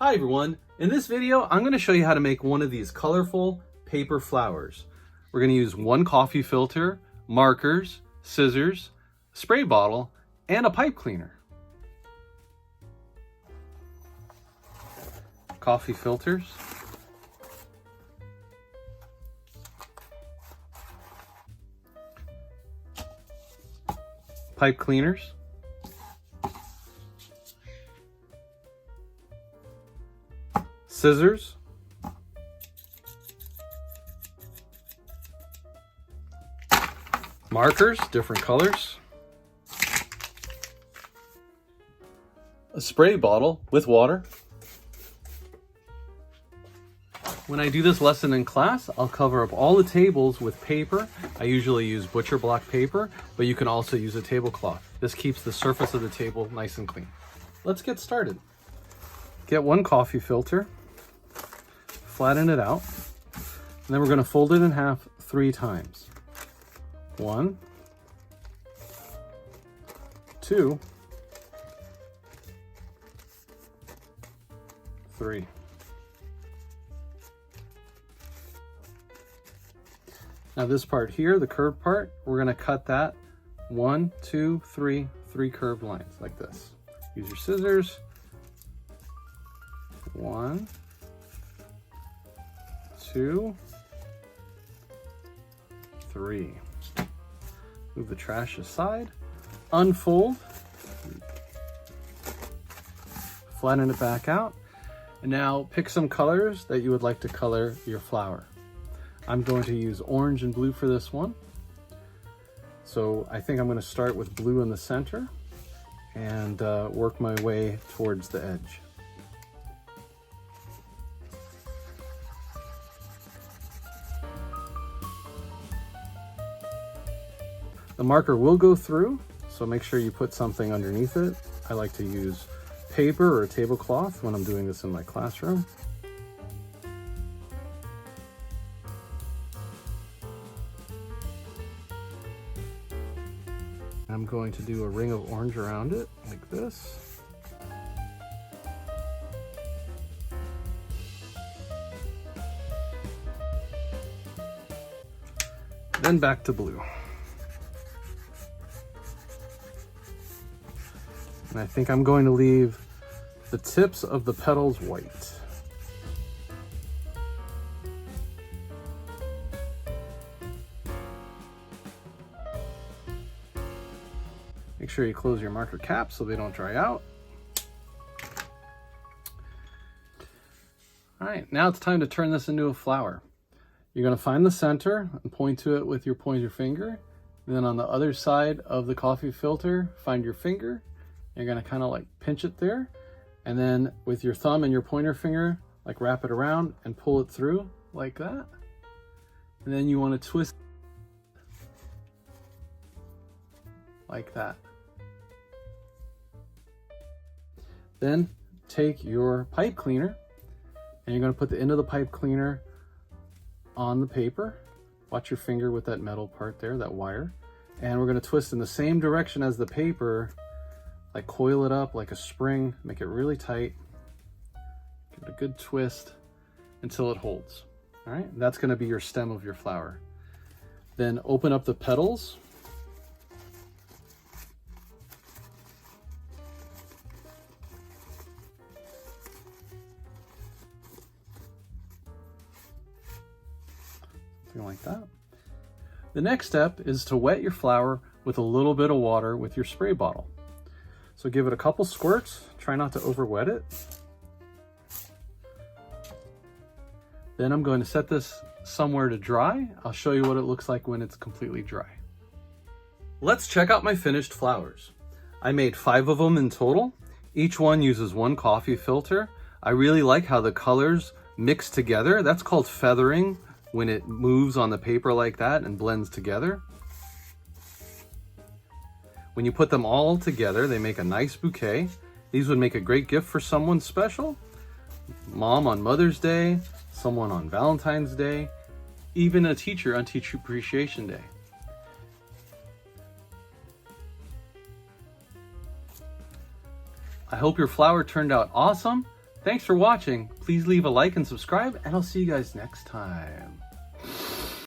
Hi everyone, in this video I'm going to show you how to make one of these colorful paper flowers. We're going to use one coffee filter, markers, scissors, a spray bottle, and a pipe cleaner. Coffee filters, pipe cleaners, scissors, markers, different colors, a spray bottle with water. When I do this lesson in class, I'll cover up all the tables with paper. I usually use butcher block paper, but you can also use a tablecloth. This keeps the surface of the table nice and clean. Let's get started. Get one coffee filter, flatten it out, and then we're going to fold it in half 3 times. 1, 2, 3. Now this part here, the curved part, we're going to cut that 1, 2, 3 curved lines like this. Use your scissors. 1, 2, 3. Move the trash aside, unfold, flatten it back out, and now pick some colors that you would like to color your flower. I'm going to use orange and blue for this one. So I think I'm going to start with blue in the center and work my way towards the edge. The marker will go through, so make sure you put something underneath it. I like to use paper or a tablecloth when I'm doing this in my classroom. I'm going to do a ring of orange around it, like this. Then back to blue. And I think I'm going to leave the tips of the petals white. Make sure you close your marker caps so they don't dry out. All right, now it's time to turn this into a flower. You're going to find the center and point to it with your pointer finger. And then on the other side of the coffee filter, find your finger. You're going to kind of like pinch it there. And then with your thumb and your pointer finger, like wrap it around and pull it through like that. And then you want to twist like that. Then take your pipe cleaner and you're going to put the end of the pipe cleaner on the paper. Watch your finger with that metal part there, that wire. And we're going to twist in the same direction as the paper, like coil it up like a spring, make it really tight. Give it a good twist until it holds. All right, that's going to be your stem of your flower. Then open up the petals. Something like that. The next step is to wet your flower with a little bit of water with your spray bottle. So give it a couple squirts, try not to over wet it. Then I'm going to set this somewhere to dry. I'll show you what it looks like when it's completely dry. Let's check out my finished flowers. I made 5 of them in total. Each one uses 1 coffee filter. I really like how the colors mix together. That's called feathering, when it moves on the paper like that and blends together. When you put them all together, they make a nice bouquet. These would make a great gift for someone special. Mom on Mother's Day, someone on Valentine's Day, even a teacher on Teacher Appreciation Day. I hope your flower turned out awesome. Thanks for watching. Please leave a like and subscribe, and I'll see you guys next time.